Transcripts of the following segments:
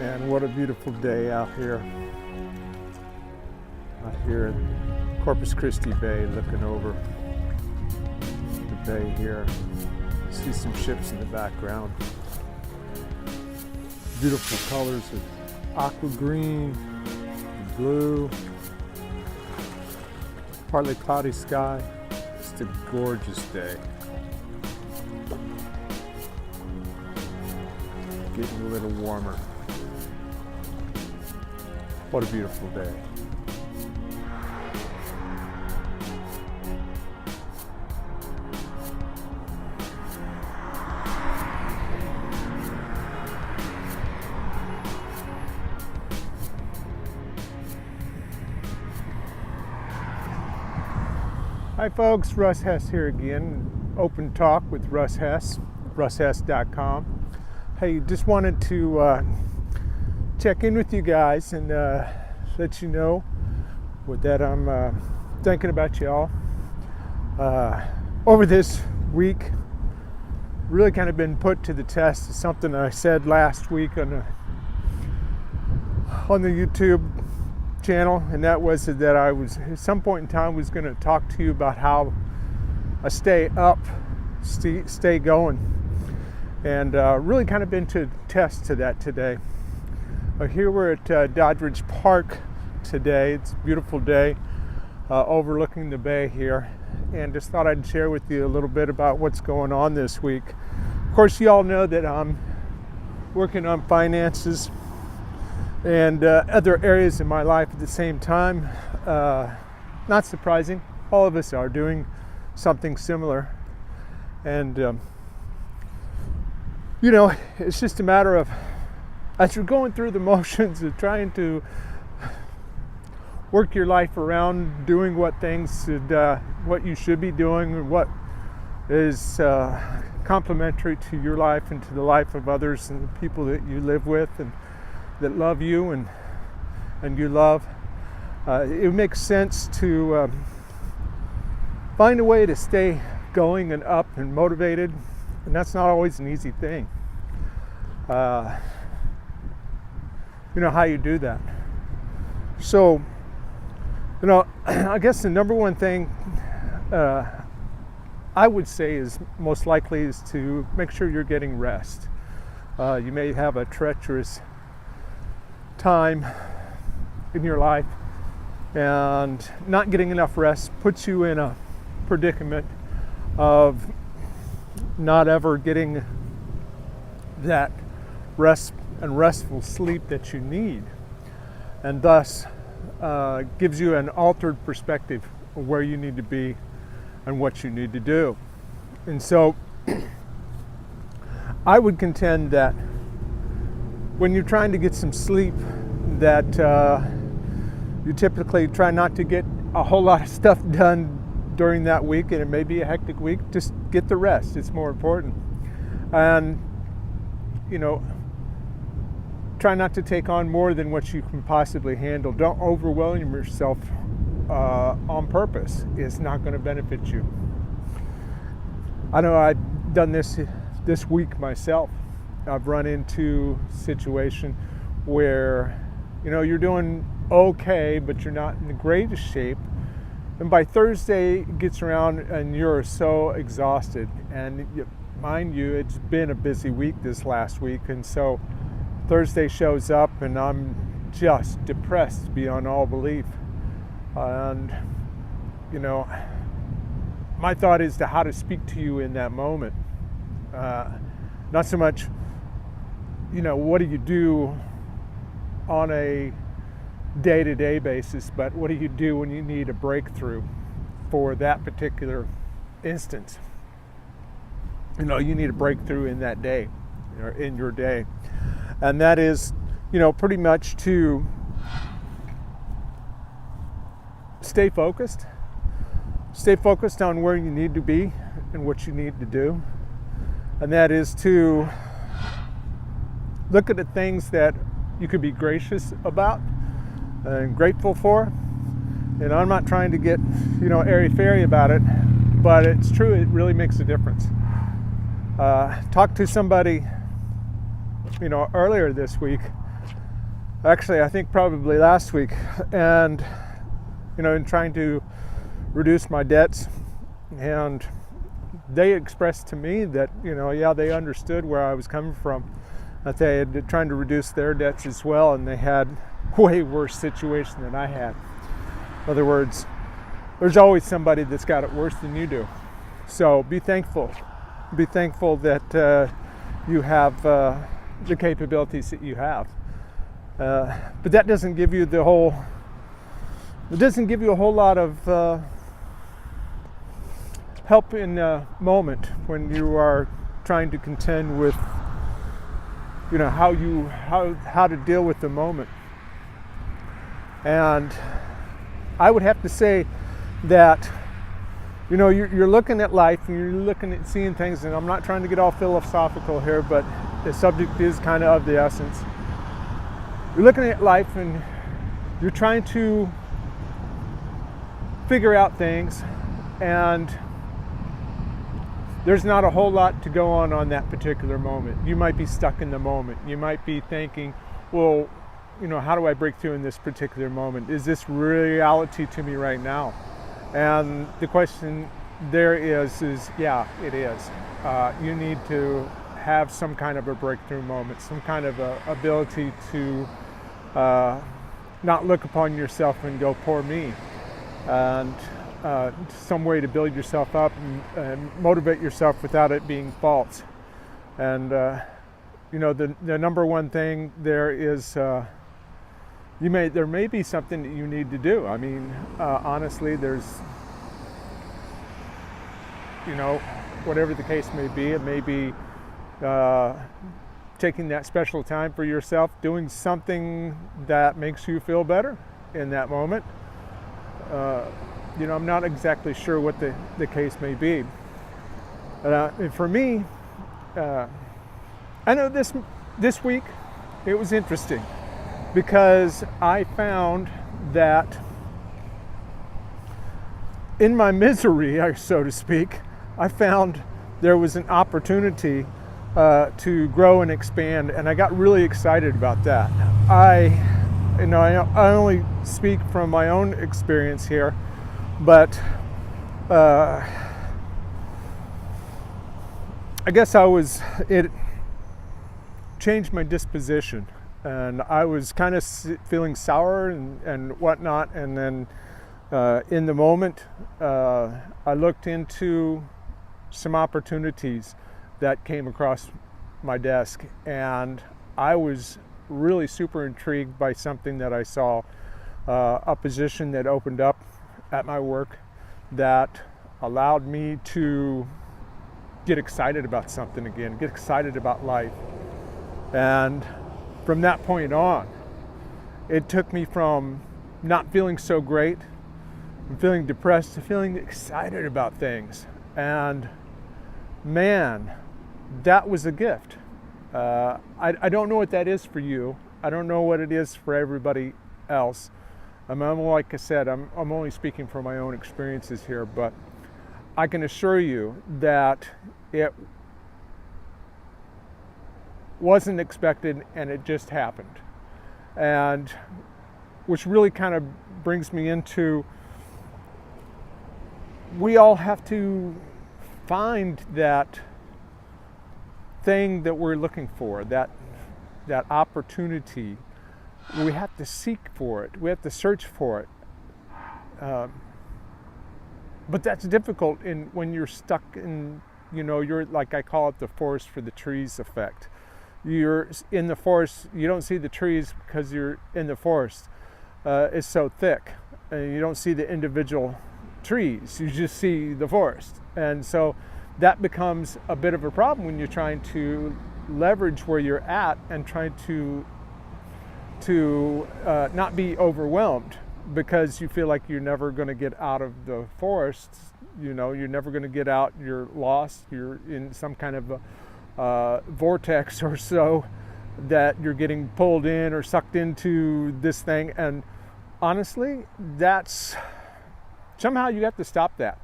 And what a beautiful day out here in Corpus Christi Bay, looking over the bay here. See some ships in the background. Beautiful colors of aqua green, blue, partly cloudy sky. Just a gorgeous day. Getting a little warmer. What a beautiful day. Hi folks, Russ Hess here again. Open Talk with Russ Hess, russhess.com. Hey, just wanted to check in with you guys and let you know that I'm thinking about y'all. Over this week, really kind of been put to the test. It's something I said last week on the YouTube channel, and that was that I was at some point in time was going to talk to you about how I stay going, and really kind of been to test to that today. Here we're at Doddridge Park today. It's a beautiful day overlooking the bay here, and just thought I'd share with you a little bit about what's going on this week. Of course, you all know that I'm working on finances and other areas in my life at the same time. Not surprising, all of us are doing something similar, and it's just a matter of, as you're going through the motions of trying to work your life around doing what you should be doing, and what is complementary to your life and to the life of others and the people that you live with and that love you and you love. It makes sense to find a way to stay going and up and motivated, and that's not always an easy thing. You know how you do that. So, I guess the number one thing I would say is most likely is to make sure you're getting rest. You may have a treacherous time in your life, and not getting enough rest puts you in a predicament of not ever getting that rest and restful sleep that you need, and thus gives you an altered perspective of where you need to be and what you need to do. And so I would contend that when you're trying to get some sleep, that you typically try not to get a whole lot of stuff done during that week, and it may be a hectic week. Just get the rest. It's more important. And try not to take on more than what you can possibly handle. Don't overwhelm yourself on purpose. It's not going to benefit you. I know I've done this week myself. I've run into a situation where you're doing okay, but you're not in the greatest shape, and by Thursday it gets around and you're so exhausted, and mind you, it's been a busy week this last week, and so Thursday shows up and I'm just depressed beyond all belief. And my thought is to how to speak to you in that moment. Not so much what do you do on a day-to-day basis, but what do you do when you need a breakthrough for that particular instance? You need a breakthrough in that day, or in your day. And that is, pretty much to stay focused on where you need to be and what you need to do. And that is to look at the things that you could be gracious about and grateful for. And I'm not trying to get, airy-fairy about it, but it's true, it really makes a difference. Talked to somebody, earlier this week Actually, I think probably last week, and in trying to reduce my debts, and they expressed to me that they understood where I was coming from, that they had been trying to reduce their debts as well, and they had way worse situation than I had. In other words, there's always somebody that's got it worse than you do. So be thankful. Be thankful that you have the capabilities that you have. But that doesn't give you a whole lot of help in the moment when you are trying to contend with how to deal with the moment. And I would have to say that you're looking at life and you're looking at seeing things, and I'm not trying to get all philosophical here, but the subject is kind of the essence. You're looking at life and you're trying to figure out things, and there's not a whole lot to go on that particular moment. You might be stuck in the moment. You might be thinking, well, how do I break through in this particular moment? Is this reality to me right now? And the question there is yeah, it is. You need to have some kind of a breakthrough moment, some kind of a ability to not look upon yourself and go, poor me. And some way to build yourself up and motivate yourself without it being false. And the number one thing there is there may be something that you need to do. I mean, honestly, there's whatever the case may be, it may be taking that special time for yourself, doing something that makes you feel better in that moment. I'm not exactly sure what the case may be. And for me, I know this week it was interesting because I found that in my misery, so to speak, I found there was an opportunity to grow and expand, and I got really excited about that. I only speak from my own experience here, but I guess it changed my disposition, and I was kind of feeling sour and whatnot, and then in the moment I looked into some opportunities that came across my desk, and I was really super intrigued by something that I saw, a position that opened up at my work that allowed me to get excited about something again, get excited about life. And from that point on, it took me from not feeling so great and feeling depressed to feeling excited about things. And man, that was a gift. I don't know what that is for you. I don't know what it is for everybody else. Like I said, I'm only speaking from my own experiences here, but I can assure you that it wasn't expected and it just happened. And which really kind of brings me into, we all have to find that thing that we're looking for, that opportunity. We have to seek for it. We have to search for it. But that's difficult when you're stuck in, you're, like I call it, the forest for the trees effect. You're in the forest, you don't see the trees because you're in the forest. It's so thick, and you don't see the individual trees. You just see the forest. And so that becomes a bit of a problem when you're trying to leverage where you're at and trying to not be overwhelmed, because you feel like you're never going to get out of the forest. You're never going to get out. You're lost. You're in some kind of a vortex or so, that you're getting pulled in or sucked into this thing. And honestly, that's somehow you have to stop that.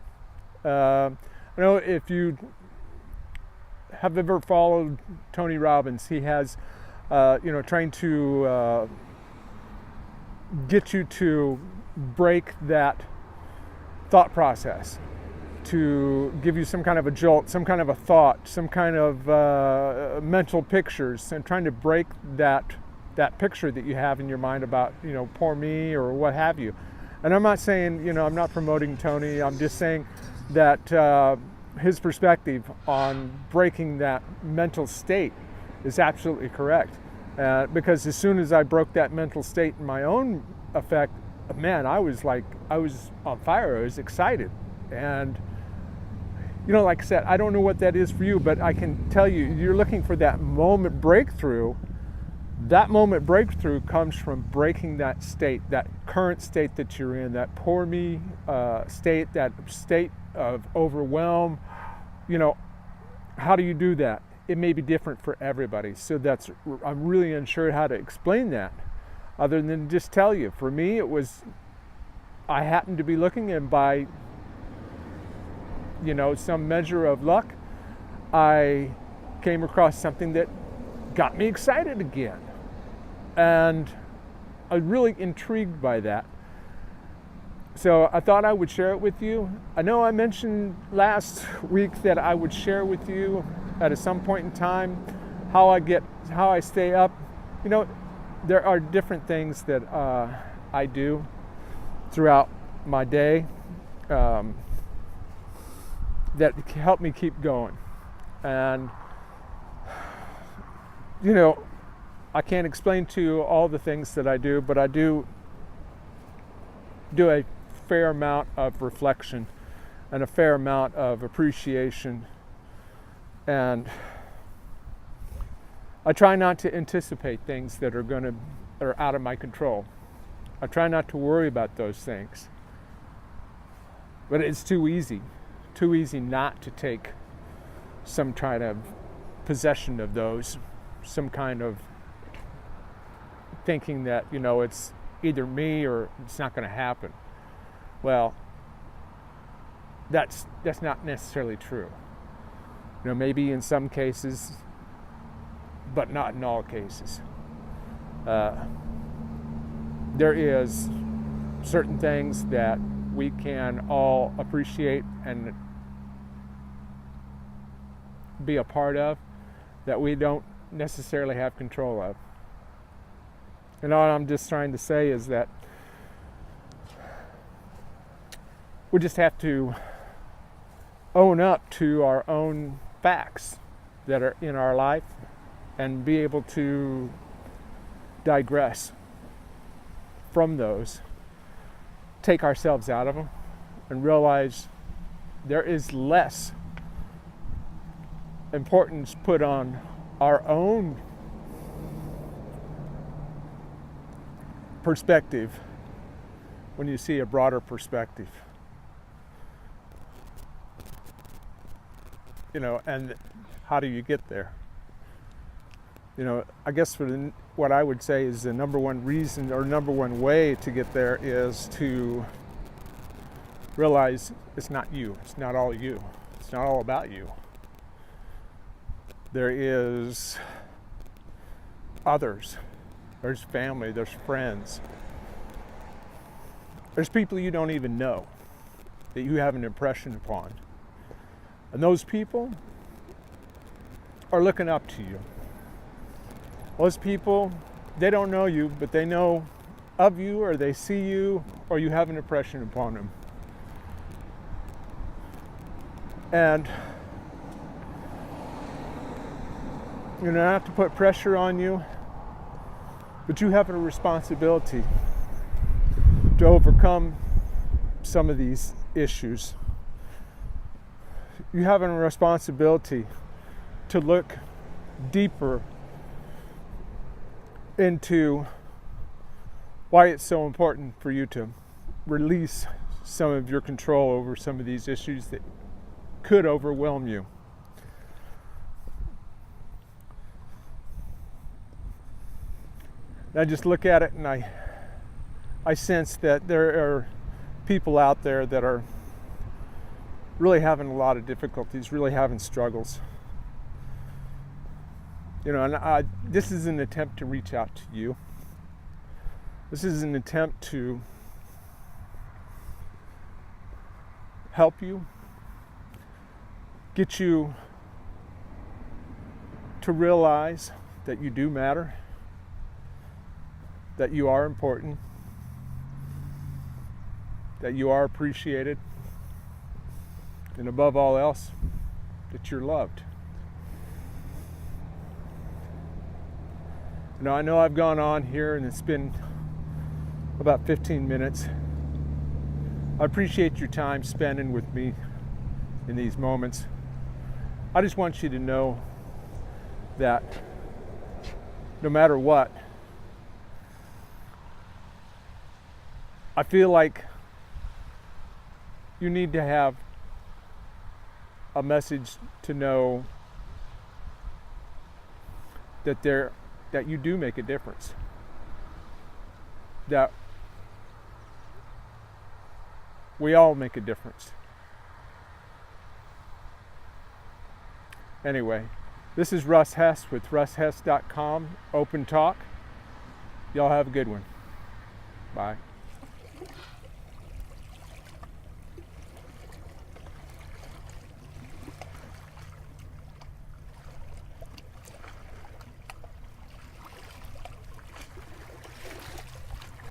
If you have ever followed Tony Robbins, he has trying to get you to break that thought process, to give you some kind of a jolt, some kind of a thought, some kind of mental pictures, and trying to break that picture that you have in your mind about, poor me or what have you. And I'm not saying, I'm not promoting Tony. I'm just saying that his perspective on breaking that mental state is absolutely correct. Because as soon as I broke that mental state in my own effect, man, I was on fire. I was excited. And, like I said, I don't know what that is for you, but I can tell you, you're looking for that moment breakthrough. That moment breakthrough comes from breaking that state, that current state that you're in, that poor me state, that state of overwhelm. How do you do that? It may be different for everybody. So I'm really unsure how to explain that other than just tell you. For me, I happened to be looking, and by, some measure of luck, I came across something that got me excited again. And I was really intrigued by that. So I thought I would share it with you. I know I mentioned last week that I would share with you at some point in time how I stay up. There are different things that I do throughout my day that help me keep going. And I can't explain to you all the things that I do, but I do a fair amount of reflection and a fair amount of appreciation. And I try not to anticipate things that are out of my control. I try not to worry about those things. But it's too easy not to take some kind of possession of those, some kind of thinking that, it's either me or it's not going to happen. Well, that's not necessarily true. Maybe in some cases, but not in all cases. There is certain things that we can all appreciate and be a part of that we don't necessarily have control of. And all I'm just trying to say is that we just have to own up to our own facts that are in our life and be able to digress from those, take ourselves out of them, and realize there is less importance put on our own perspective when you see a broader perspective. And how do you get there? I guess what I would say is the number one reason or number one way to get there is to realize it's not you. It's not all you. It's not all about you. There is others. There's family. There's friends. There's people you don't even know that you have an impression upon. And those people are looking up to you. Those people, they don't know you, but they know of you, or they see you, or you have an impression upon them. And not to put pressure on you, but you have a responsibility to overcome some of these issues. You have a responsibility to look deeper into why it's so important for you to release some of your control over some of these issues that could overwhelm you. I just look at it and I sense that there are people out there that are really having a lot of difficulties, really having struggles. And this is an attempt to reach out to you. This is an attempt to help you, get you to realize that you do matter, that you are important, that you are appreciated, and above all else, that you're loved. Now, I know I've gone on here and it's been about 15 minutes. I appreciate your time spending with me in these moments. I just want you to know that no matter what, I feel like you need to have a message to know that you do make a difference. That we all make a difference. Anyway, this is Russ Hess with RussHess.com, Open Talk. Y'all have a good one. Bye.